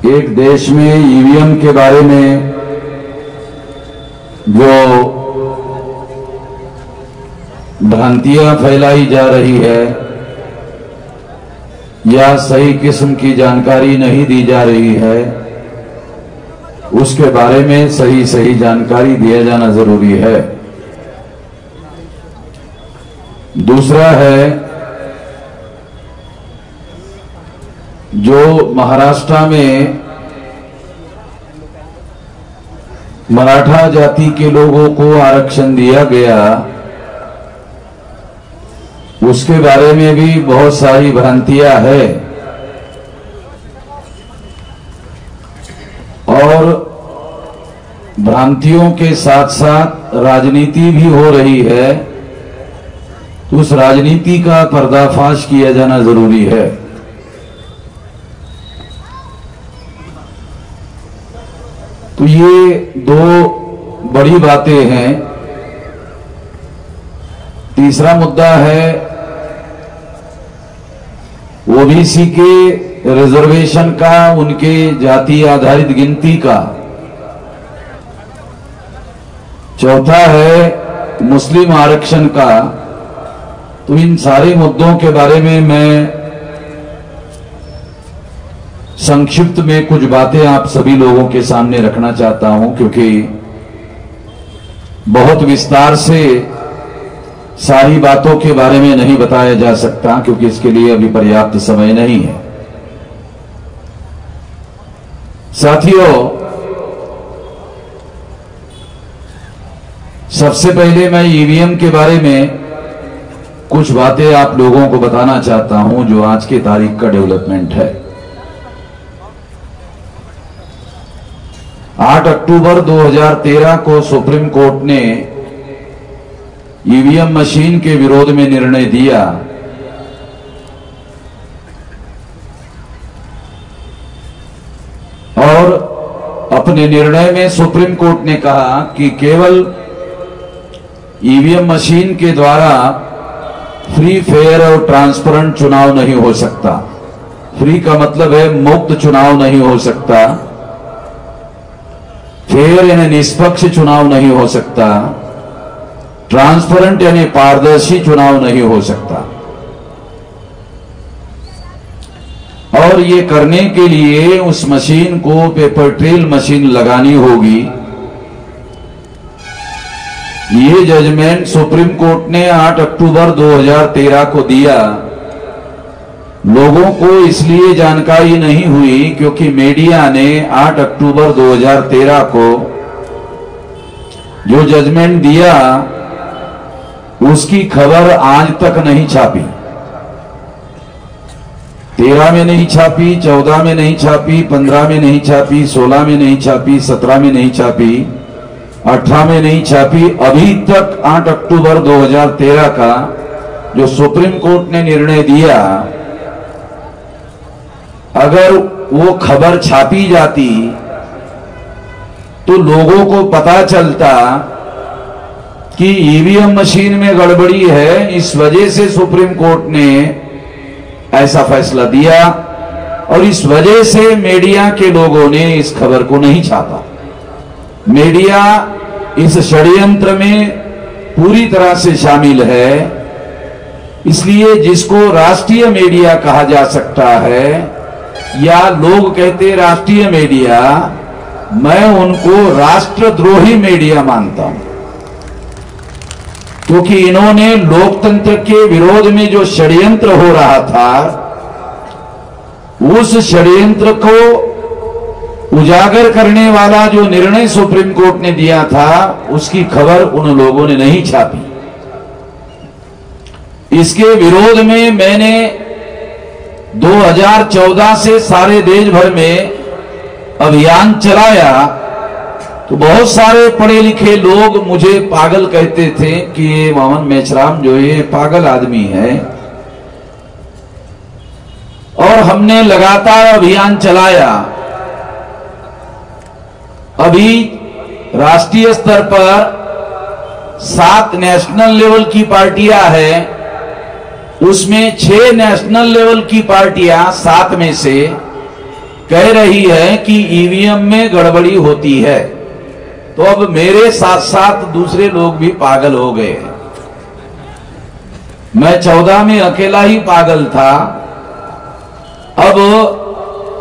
एक देश में ईवीएम के बारे में जो भ्रांतियां फैलाई जा रही है या सही किस्म की जानकारी नहीं दी जा रही है, उसके बारे में सही जानकारी दिया जाना जरूरी है। दूसरा है, जो महाराष्ट्र में मराठा जाति के लोगों को आरक्षण दिया गया, उसके बारे में भी बहुत सारी भ्रांतियां है और भ्रांतियों के साथ साथ राजनीति भी हो रही है। तो उस राजनीति का पर्दाफाश किया जाना जरूरी है। तो ये दो बड़ी बातें हैं। तीसरा मुद्दा है ओबीसी के रिजर्वेशन का, उनके जाति आधारित गिनती का। चौथा है मुस्लिम आरक्षण का। तो इन सारे मुद्दों के बारे में मैं संक्षिप्त में कुछ बातें आप सभी लोगों के सामने रखना चाहता हूं, क्योंकि बहुत विस्तार से सारी बातों के बारे में नहीं बताया जा सकता, क्योंकि इसके लिए अभी पर्याप्त समय नहीं है। साथियों, सबसे पहले मैं ईवीएम के बारे में कुछ बातें आप लोगों को बताना चाहता हूं, जो आज के तारीख का डेवलपमेंट है। 8 अक्टूबर 2013 को सुप्रीम कोर्ट ने ईवीएम मशीन के विरोध में निर्णय दिया और अपने निर्णय में सुप्रीम कोर्ट ने कहा कि केवल ईवीएम मशीन के द्वारा फ्री, फेयर और ट्रांसपेरेंट चुनाव नहीं हो सकता। फ्री का मतलब है मुक्त चुनाव नहीं हो सकता, फेयर यानी निष्पक्ष चुनाव नहीं हो सकता, ट्रांसपेरेंट यानी पारदर्शी चुनाव नहीं हो सकता। और ये करने के लिए उस मशीन को पेपर ट्रेल मशीन लगानी होगी। ये जजमेंट सुप्रीम कोर्ट ने 8 अक्टूबर 2013 को दिया। लोगों को इसलिए जानकारी नहीं हुई क्योंकि मीडिया ने 8 अक्टूबर 2013 को जो जजमेंट दिया उसकी खबर आज तक नहीं छापी। 13 में नहीं छापी, 14 में नहीं छापी, 15 में नहीं छापी, 16 में नहीं छापी, 17 में नहीं छापी, 18 में नहीं छापी। अभी तक 8 अक्टूबर 2013 का जो सुप्रीम कोर्ट ने निर्णय दिया, अगर वो खबर छापी जाती तो लोगों को पता चलता कि ईवीएम मशीन में गड़बड़ी है, इस वजह से सुप्रीम कोर्ट ने ऐसा फैसला दिया और इस वजह से मीडिया के लोगों ने इस खबर को नहीं छापा। मीडिया इस षड्यंत्र में पूरी तरह से शामिल है। इसलिए जिसको राष्ट्रीय मीडिया कहा जा सकता है या लोग कहते राष्ट्रीय मीडिया, मैं उनको राष्ट्रद्रोही मीडिया मानता हूं, क्योंकि इन्होंने लोकतंत्र के विरोध में जो षड्यंत्र हो रहा था, उस षड्यंत्र को उजागर करने वाला जो निर्णय सुप्रीम कोर्ट ने दिया था, उसकी खबर उन लोगों ने नहीं छापी। इसके विरोध में मैंने 2014 से सारे देश भर में अभियान चलाया। तो बहुत सारे पढ़े लिखे लोग मुझे पागल कहते थे कि ये मोहन मेश्राम जो है पागल आदमी है। और हमने लगातार अभियान चलाया। अभी राष्ट्रीय स्तर पर 7 नेशनल लेवल की पार्टियां हैं, उसमें 6 नेशनल लेवल की पार्टियां 7 में से कह रही है कि ईवीएम में गड़बड़ी होती है, तो अब मेरे साथ साथ दूसरे लोग भी पागल हो गए। मैं 14 में अकेला ही पागल था, अब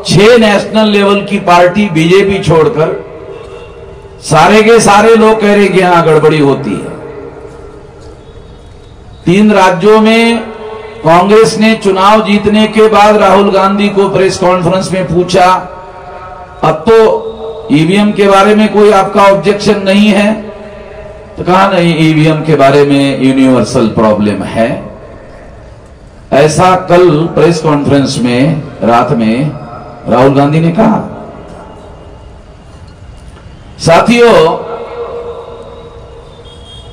6 नेशनल लेवल की पार्टी बीजेपी छोड़कर सारे के सारे लोग कह रहे कि यहां गड़बड़ी होती है। 3 राज्यों में कांग्रेस ने चुनाव जीतने के बाद राहुल गांधी को प्रेस कॉन्फ्रेंस में पूछा, अब तो ईवीएम के बारे में कोई आपका ऑब्जेक्शन नहीं है? तो कहा नहीं, ईवीएम के बारे में यूनिवर्सल प्रॉब्लम है। ऐसा कल प्रेस कॉन्फ्रेंस में रात में राहुल गांधी ने कहा। साथियों,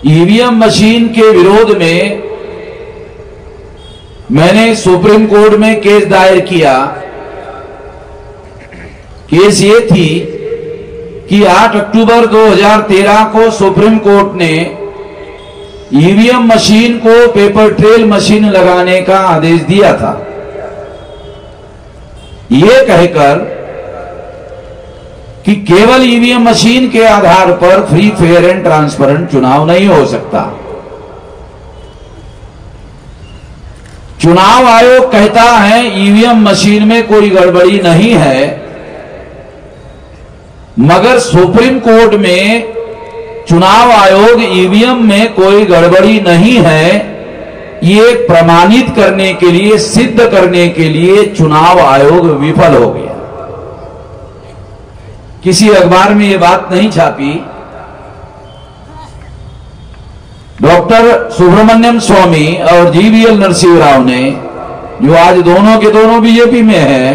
ईवीएम मशीन के विरोध में मैंने सुप्रीम कोर्ट में केस दायर किया। केस ये थी कि 8 अक्टूबर 2013 को सुप्रीम कोर्ट ने ईवीएम मशीन को पेपर ट्रेल मशीन लगाने का आदेश दिया था, यह कहकर कि केवल ईवीएम मशीन के आधार पर फ्री, फेयर एंड ट्रांसपेरेंट चुनाव नहीं हो सकता। चुनाव आयोग कहता है ईवीएम मशीन में कोई गड़बड़ी नहीं है, मगर सुप्रीम कोर्ट में चुनाव आयोग ईवीएम में कोई गड़बड़ी नहीं है ये प्रमाणित करने के लिए, सिद्ध करने के लिए चुनाव आयोग विफल हो गया। किसी अखबार में ये बात नहीं छापी। डॉक्टर सुब्रमण्यम स्वामी और जीवीएल नरसिंह राव ने, जो आज दोनों के दोनों बीजेपी में हैं,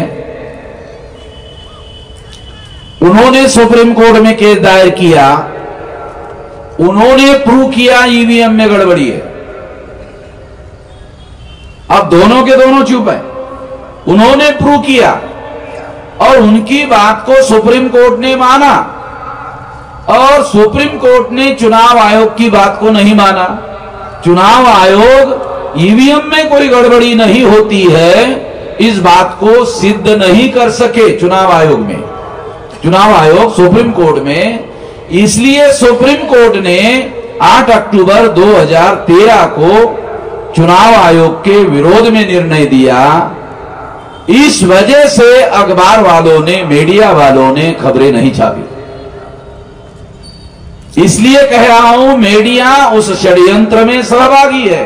उन्होंने सुप्रीम कोर्ट में केस दायर किया। उन्होंने प्रूव किया ईवीएम में गड़बड़ी है। अब दोनों के दोनों चुप है। उन्होंने प्रूव किया और उनकी बात को सुप्रीम कोर्ट ने माना, और सुप्रीम कोर्ट ने चुनाव आयोग की बात को नहीं माना। चुनाव आयोग ईवीएम में कोई गड़बड़ी नहीं होती है इस बात को सिद्ध नहीं कर सके चुनाव आयोग में, चुनाव आयोग सुप्रीम कोर्ट में। इसलिए सुप्रीम कोर्ट ने 8 अक्टूबर 2013 को चुनाव आयोग के विरोध में निर्णय दिया। इस वजह से अखबार वालों ने, मीडिया वालों ने खबरें नहीं छापी। इसलिए कह रहा हूं, मीडिया उस षड्यंत्र में सहभागी है।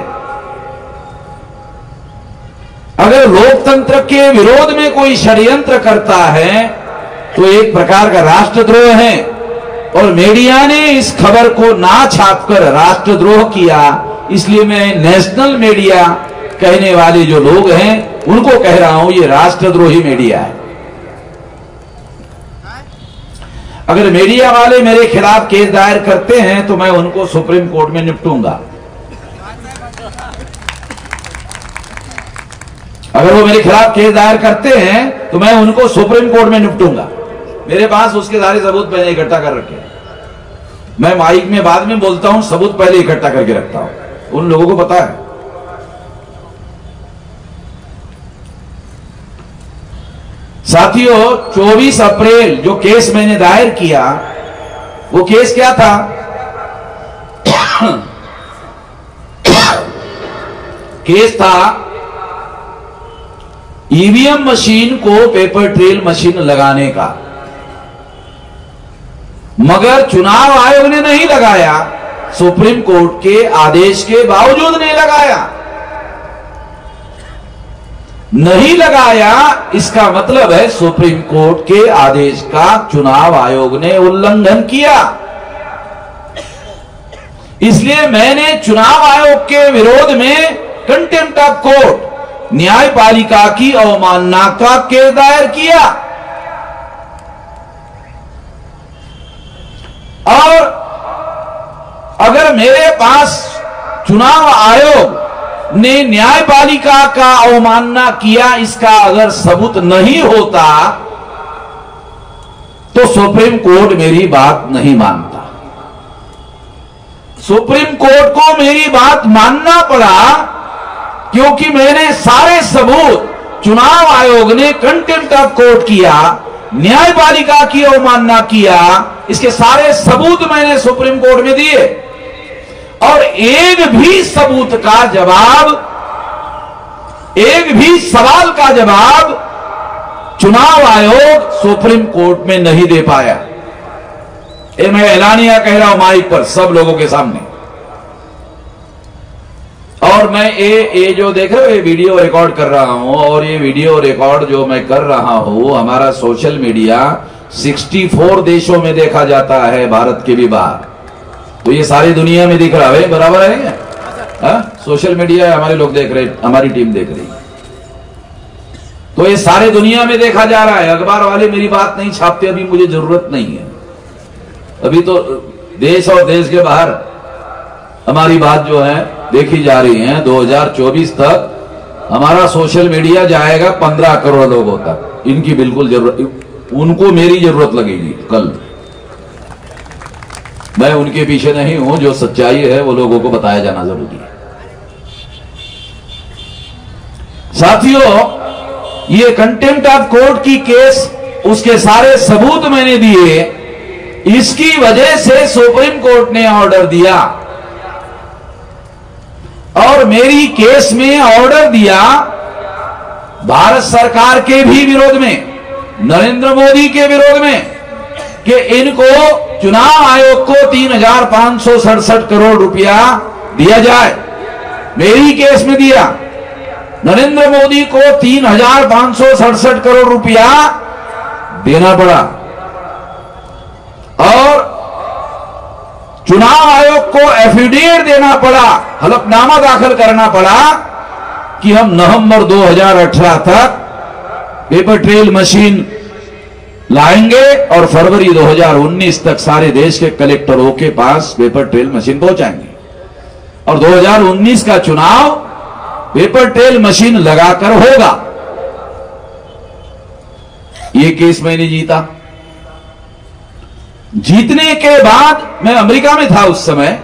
अगर लोकतंत्र के विरोध में कोई षड्यंत्र करता है तो एक प्रकार का राष्ट्रद्रोह है, और मीडिया ने इस खबर को ना छापकर राष्ट्रद्रोह किया। इसलिए मैं नेशनल मीडिया कहने वाले जो लोग हैं उनको कह रहा हूं, ये राष्ट्रद्रोही मीडिया है। अगर मीडिया वाले मेरे खिलाफ केस दायर करते हैं तो मैं उनको सुप्रीम कोर्ट में निपटूंगा। अगर वो मेरे खिलाफ केस दायर करते हैं तो मैं उनको सुप्रीम कोर्ट में निपटूंगा। मेरे पास उसके सारे सबूत पहले इकट्ठा कर रखे। मैं माइक में बाद में बोलता हूं, सबूत पहले इकट्ठा करके रखता हूं। उन लोगों को पता है। साथियों, 24 अप्रैल जो केस मैंने दायर किया, वो केस क्या था? केस था ईवीएम मशीन को पेपर ट्रेल मशीन लगाने का, मगर चुनाव आयोग ने नहीं लगाया। सुप्रीम कोर्ट के आदेश के बावजूद नहीं लगाया। नहीं लगाया इसका मतलब है सुप्रीम कोर्ट के आदेश का चुनाव आयोग ने उल्लंघन किया। इसलिए मैंने चुनाव आयोग के विरोध में कंटेम्प्ट ऑफ कोर्ट, न्यायपालिका की अवमानना का केस दायर किया। और अगर मेरे पास चुनाव आयोग ने न्यायपालिका का अवमानना किया इसका अगर सबूत नहीं होता तो सुप्रीम कोर्ट मेरी बात नहीं मानता। सुप्रीम कोर्ट को मेरी बात मानना पड़ा क्योंकि मैंने सारे सबूत चुनाव आयोग ने कंटेम्प्ट ऑफ कोर्ट किया, न्यायपालिका की अवमानना किया, इसके सारे सबूत मैंने सुप्रीम कोर्ट में दिए और एक भी सबूत का जवाब, एक भी सवाल का जवाब चुनाव आयोग सुप्रीम कोर्ट में नहीं दे पाया। ये मैं ऐलानिया कह रहा हूं माइक पर सब लोगों के सामने। और मैं ये जो देख रहे हो ये वीडियो रिकॉर्ड कर रहा हूं और ये वीडियो रिकॉर्ड जो मैं कर रहा हूं हमारा सोशल मीडिया 64 देशों में देखा जाता है, भारत के भी बाहर। तो ये सारी दुनिया में दिख रहा है, बराबर है? सोशल मीडिया हमारे लोग देख रहे, हमारी टीम देख रही, तो ये सारे दुनिया में देखा जा रहा है। अखबार वाले मेरी बात नहीं छापते, अभी मुझे जरूरत नहीं है। अभी तो देश और देश के बाहर हमारी बात जो है देखी जा रही है। 2024 तक हमारा सोशल मीडिया जाएगा 15 करोड़ लोगों तक। इनकी बिल्कुल जरूरत, उनको मेरी जरूरत लगेगी कल। मैं उनके पीछे नहीं हूं, जो सच्चाई है वो लोगों को बताया जाना जरूरी है। साथियों, ये कंटेम्प्ट ऑफ कोर्ट की केस, उसके सारे सबूत मैंने दिए, इसकी वजह से सुप्रीम कोर्ट ने ऑर्डर दिया और मेरी केस में ऑर्डर दिया भारत सरकार के भी विरोध में, नरेंद्र मोदी के विरोध में, कि इनको चुनाव आयोग को 3,567 करोड़ रुपया दिया जाए। मेरी केस में दिया, नरेंद्र मोदी को 3,567 करोड़ रुपया देना पड़ा और चुनाव आयोग को एफिडेविट देना पड़ा, हलफनामा दाखिल करना पड़ा कि हम नवंबर 2018 तक पेपर ट्रेल मशीन लाएंगे और फरवरी 2019 तक सारे देश के कलेक्टरों के पास पेपर ट्रेल मशीन पहुंचाएंगे और 2019 का चुनाव पेपर ट्रेल मशीन लगाकर होगा। यह केस मैंने जीता। जीतने के बाद, मैं अमेरिका में था उस समय,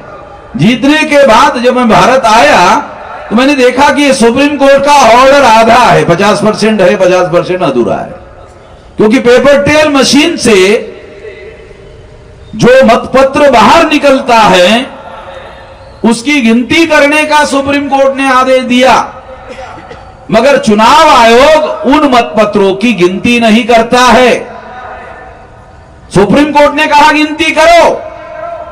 जीतने के बाद जब मैं भारत आया तो मैंने देखा कि सुप्रीम कोर्ट का ऑर्डर आधा है, 50% है, 50% अधूरा है। क्योंकि पेपर ट्रेल मशीन से जो मतपत्र बाहर निकलता है उसकी गिनती करने का सुप्रीम कोर्ट ने आदेश दिया, मगर चुनाव आयोग उन मतपत्रों की गिनती नहीं करता है। सुप्रीम कोर्ट ने कहा गिनती करो,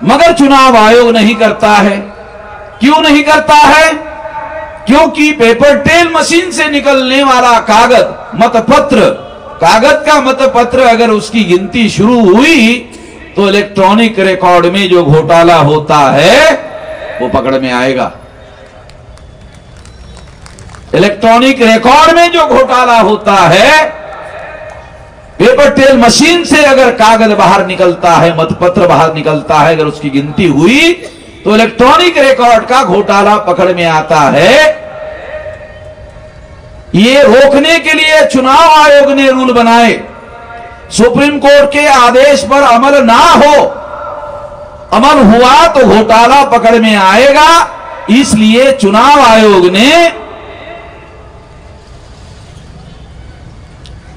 मगर चुनाव आयोग नहीं करता है। क्यों नहीं करता है? क्योंकि पेपर ट्रेल मशीन से निकलने वाला कागज, मतपत्र, कागज का मतपत्र अगर उसकी गिनती शुरू हुई तो इलेक्ट्रॉनिक रिकॉर्ड में जो घोटाला होता है वो पकड़ में आएगा। इलेक्ट्रॉनिक रिकॉर्ड में जो घोटाला होता है, पेपर ट्रेल मशीन से अगर कागज बाहर निकलता है, मतपत्र बाहर निकलता है, अगर उसकी गिनती हुई तो इलेक्ट्रॉनिक रिकॉर्ड का घोटाला पकड़ में आता है। ये रोकने के लिए चुनाव आयोग ने रूल बनाए, सुप्रीम कोर्ट के आदेश पर अमल ना हो, अमल हुआ तो घोटाला पकड़ में आएगा, इसलिए चुनाव आयोग ने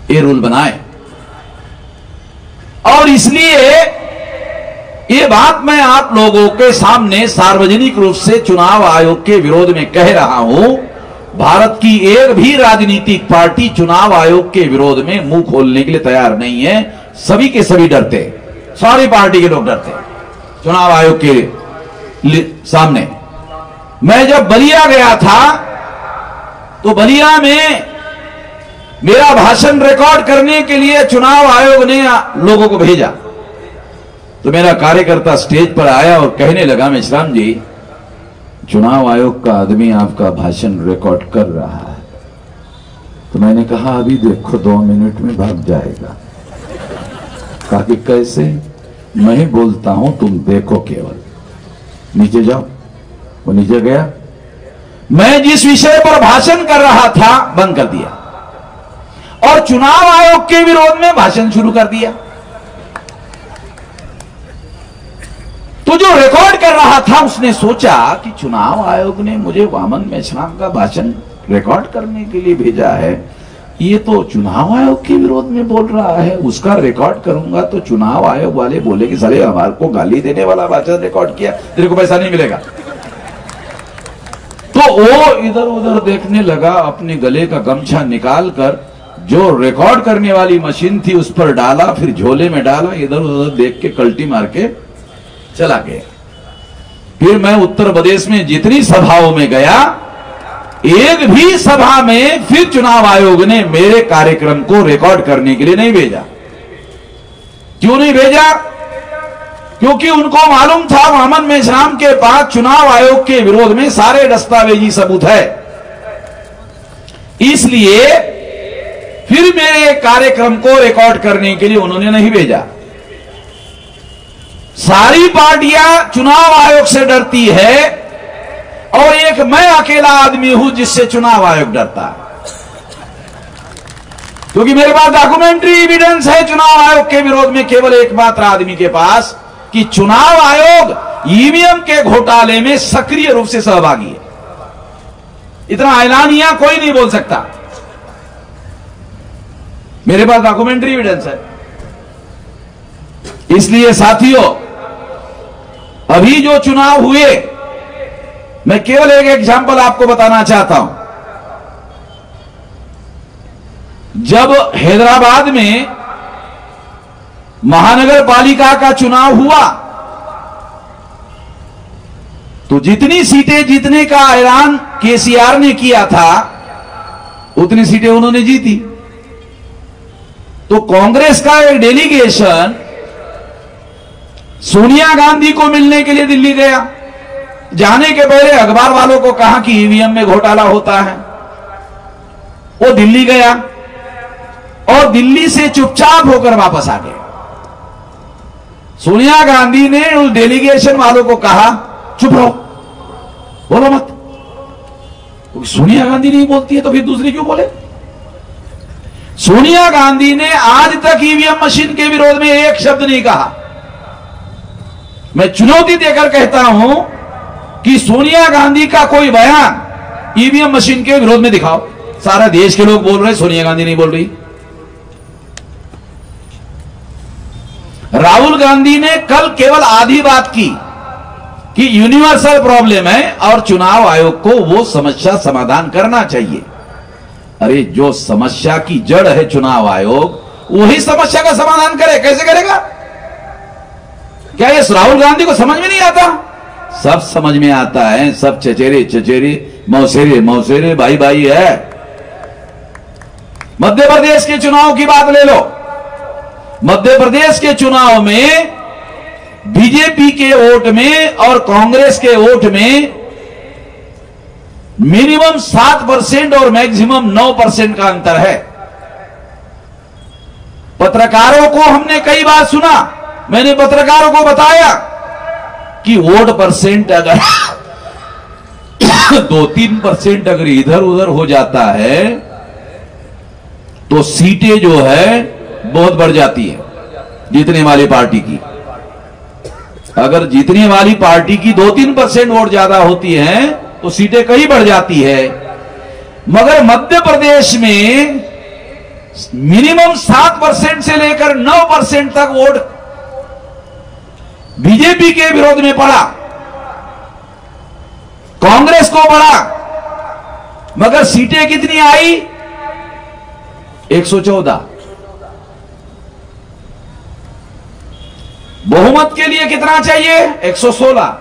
ये रूल बनाए। और इसलिए ये बात मैं आप लोगों के सामने सार्वजनिक रूप से चुनाव आयोग के विरोध में कह रहा हूं। भारत की एक भी राजनीतिक पार्टी चुनाव आयोग के विरोध में मुंह खोलने के लिए तैयार नहीं है। सभी के सभी डरते, सारी पार्टी के लोग डरते चुनाव आयोग के सामने। मैं जब बलिया गया था तो बलिया में मेरा भाषण रिकॉर्ड करने के लिए चुनाव आयोग ने लोगों को भेजा, तो मेरा कार्यकर्ता स्टेज पर आया और कहने लगा, मेश्राम जी, चुनाव आयोग का आदमी आपका भाषण रिकॉर्ड कर रहा है। तो मैंने कहा, अभी देखो 2 मिनट में भाग जाएगा। कहा कि कैसे? मैं ही बोलता हूं, तुम देखो केवल, नीचे जाओ। वो नीचे गया, मैं जिस विषय पर भाषण कर रहा था बंद कर दिया और चुनाव आयोग के विरोध में भाषण शुरू कर दिया। तो जो रिकॉर्ड कर रहा था उसने सोचा कि चुनाव आयोग ने मुझे वामन मेश्राम का भाषण रिकॉर्ड करने के लिए भेजा है, ये तो चुनाव आयोग के विरोध में बोल रहा है, उसका रिकॉर्ड करूंगा तो चुनाव आयोग वाले बोले कि साले हमारे को गाली देने वाला भाषण रिकॉर्ड किया, तेरे को पैसा नहीं मिलेगा। तो वो इधर उधर देखने लगा, अपने गले का गमछा निकालकर जो रिकॉर्ड करने वाली मशीन थी उस पर डाला, फिर झोले में डाला, इधर उधर देख के कल्टी मार के चला गया। फिर मैं उत्तर प्रदेश में जितनी सभाओं में गया, एक भी सभा में फिर चुनाव आयोग ने मेरे कार्यक्रम को रिकॉर्ड करने के लिए नहीं भेजा। क्यों नहीं भेजा? क्योंकि उनको मालूम था मोहम्मद मेश्राम के पास चुनाव आयोग के विरोध में सारे दस्तावेजी सबूत है। इसलिए फिर मेरे कार्यक्रम को रिकॉर्ड करने के लिए उन्होंने नहीं भेजा। सारी पार्टियां चुनाव आयोग से डरती है और एक मैं अकेला आदमी हूं जिससे चुनाव आयोग डरता है, क्योंकि मेरे पास डॉक्यूमेंट्री एविडेंस है चुनाव आयोग के विरोध में केवल एकमात्र आदमी के पास कि चुनाव आयोग ईवीएम के घोटाले में सक्रिय रूप से सहभागी है। इतना ऐलानिया कोई नहीं बोल सकता, मेरे पास डॉक्यूमेंट्री एविडेंस है। इसलिए साथियों, अभी जो चुनाव हुए, मैं केवल एक एग्जांपल आपको बताना चाहता हूं। जब हैदराबाद में महानगर पालिका का चुनाव हुआ तो जितनी सीटें जीतने का ऐलान केसीआर ने किया था उतनी सीटें उन्होंने जीती। तो कांग्रेस का एक डेलीगेशन सोनिया गांधी को मिलने के लिए दिल्ली गया। जाने के पहले अखबार वालों को कहा कि ईवीएम में घोटाला होता है। वो दिल्ली गया और दिल्ली से चुपचाप होकर वापस आ गए। सोनिया गांधी ने उस डेलीगेशन वालों को कहा, चुप रहो, बोलो मत। सोनिया गांधी नहीं बोलती है तो फिर दूसरी क्यों बोले? सोनिया गांधी ने आज तक ईवीएम मशीन के विरोध में एक शब्द नहीं कहा। मैं चुनौती देकर कहता हूं कि सोनिया गांधी का कोई बयान ईवीएम मशीन के विरोध में दिखाओ। सारा देश के लोग बोल रहे, सोनिया गांधी नहीं बोल रही। राहुल गांधी ने कल केवल आधी बात की कि यूनिवर्सल प्रॉब्लम है और चुनाव आयोग को वो समस्या समाधान करना चाहिए। अरे जो समस्या की जड़ है चुनाव आयोग, वही समस्या का समाधान करे। कैसे करेगा? क्या ये राहुल गांधी को समझ में नहीं आता? सब समझ में आता है। सब चचेरे चचेरे, मौसेरे मौसेरे, भाई भाई है। मध्य प्रदेश के चुनाव की बात ले लो। मध्य प्रदेश के चुनाव में बीजेपी के वोट में और कांग्रेस के वोट में मिनिमम 7% और मैक्सिमम 9% का अंतर है। पत्रकारों को हमने कई बार सुना, मैंने पत्रकारों को बताया कि वोट परसेंट अगर 2-3% अगर इधर उधर हो जाता है तो सीटें जो है बहुत बढ़ जाती है जीतने वाली पार्टी की। अगर जीतने वाली पार्टी की 2-3% वोट ज्यादा होती है तो सीटें कहीं बढ़ जाती है। मगर मध्य प्रदेश में मिनिमम 7% से लेकर 9% तक वोट बीजेपी के विरोध में पड़ा, कांग्रेस को पड़ा। मगर सीटें कितनी आई? 114। बहुमत के लिए कितना चाहिए? 116।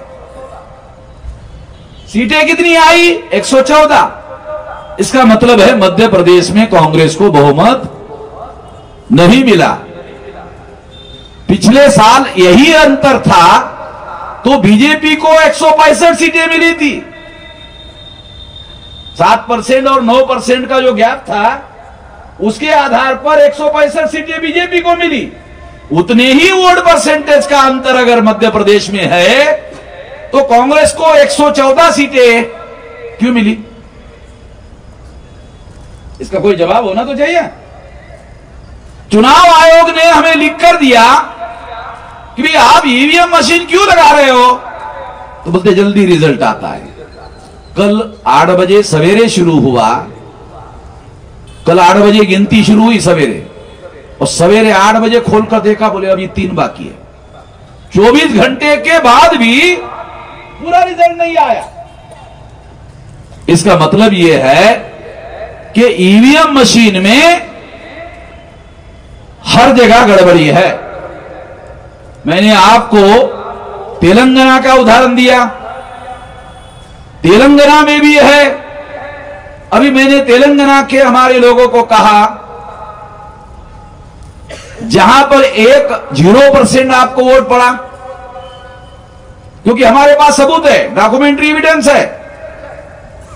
सीटें कितनी आई? 114। इसका मतलब है मध्य प्रदेश में कांग्रेस को बहुमत नहीं मिला। पिछले साल यही अंतर था तो बीजेपी को 165 सीटें मिली थी। 7% और 9% का जो गैप था उसके आधार पर 165 सीटें बीजेपी को मिली। उतने ही वोट परसेंटेज का अंतर अगर मध्य प्रदेश में है तो कांग्रेस को 114 सीटें क्यों मिली? इसका कोई जवाब होना तो चाहिए। चुनाव आयोग ने हमें लिख कर दिया कि भाई आप ईवीएम मशीन क्यों लगा रहे हो, तो बोलते जल्दी रिजल्ट आता है। कल 8 बजे सवेरे शुरू हुआ कल 8 बजे गिनती शुरू हुई सवेरे, और सवेरे 8 बजे खोलकर देखा, बोले अभी 3 बाकी है। 24 घंटे के बाद भी पूरा रिजल्ट नहीं आया। इसका मतलब यह है कि ईवीएम मशीन में हर जगह गड़बड़ी है। मैंने आपको तेलंगाना का उदाहरण दिया, तेलंगाना में भी है। अभी मैंने तेलंगाना के हमारे लोगों को कहा, जहां पर 0% आपको वोट पड़ा, क्योंकि हमारे पास सबूत है, डॉक्यूमेंट्री एविडेंस है।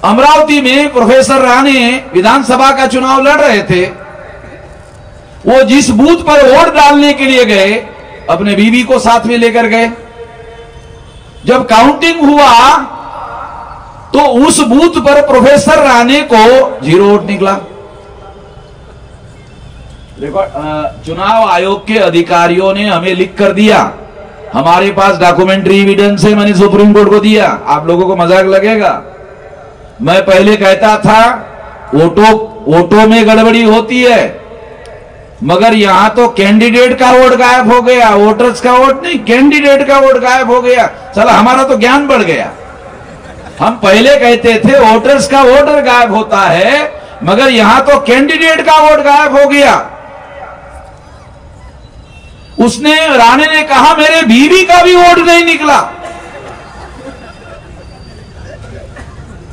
अमरावती में प्रोफेसर राणे विधानसभा का चुनाव लड़ रहे थे, वो जिस बूथ पर वोट डालने के लिए गए, अपने बीवी को साथ में लेकर गए। जब काउंटिंग हुआ तो उस बूथ पर प्रोफेसर राणे को 0 वोट निकला। चुनाव आयोग के अधिकारियों ने हमें लिख कर दिया, हमारे पास डॉक्यूमेंट्री एविडेंस है, मैंने सुप्रीम कोर्ट को दिया। आप लोगों को मजाक लगेगा, मैं पहले कहता था वोटों में गड़बड़ी होती है, मगर यहां तो कैंडिडेट का वोट गायब हो गया, वोटर्स का वोट नहीं, कैंडिडेट का वोट गायब हो गया। चला, हमारा तो ज्ञान बढ़ गया। हम पहले कहते थे वोटर्स का वोट गायब होता है, मगर यहां तो कैंडिडेट का वोट गायब हो गया। उसने, राणे ने कहा मेरे बीवी का भी वोट नहीं निकला।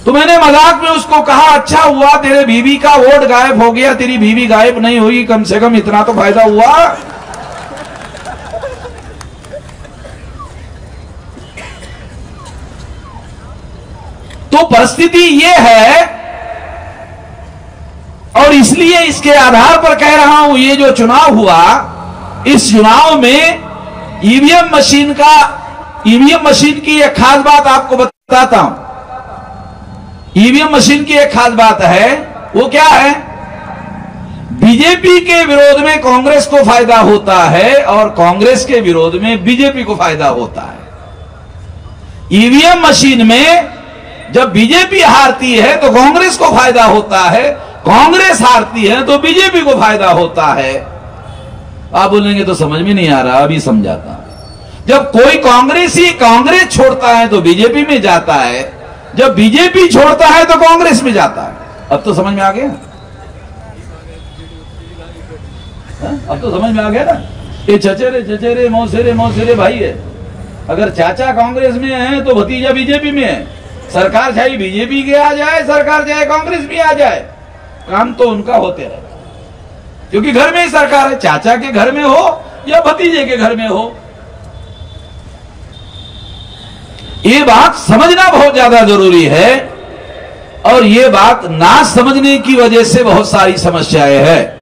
तो मैंने मजाक में उसको कहा, अच्छा हुआ तेरे बीवी का वोट गायब हो गया, तेरी बीवी गायब नहीं हुई, कम से कम इतना तो फायदा हुआ। तो परिस्थिति यह है, और इसलिए इसके आधार पर कह रहा हूं, ये जो चुनाव हुआ, इस चुनाव में ईवीएम मशीन की एक खास बात आपको बताता हूं। ईवीएम मशीन की एक खास बात है, वो क्या है? बीजेपी के विरोध में कांग्रेस को फायदा होता है और कांग्रेस के विरोध में बीजेपी को फायदा होता है। ईवीएम मशीन में जब बीजेपी हारती है तो कांग्रेस को फायदा होता है, कांग्रेस हारती है तो बीजेपी को फायदा होता है। आप बोलेंगे तो समझ में नहीं आ रहा, अभी समझाता। जब कोई कांग्रेसी कांग्रेस छोड़ता है तो बीजेपी में जाता है, जब बीजेपी छोड़ता है तो कांग्रेस में जाता है। अब तो समझ में आ गया, अब तो समझ में आ गया ना। ये चचेरे मौसेरे भाई है। अगर चाचा कांग्रेस में है तो भतीजा बीजेपी में है। सरकार चाहे बीजेपी के आ जाए, सरकार चाहे कांग्रेस भी आ जाए, काम तो उनका होते रहे, क्योंकि घर में ही सरकार है। चाचा के घर में हो या भतीजे के घर में हो, ये बात समझना बहुत ज्यादा जरूरी है। और ये बात ना समझने की वजह से बहुत सारी समस्याएं हैं।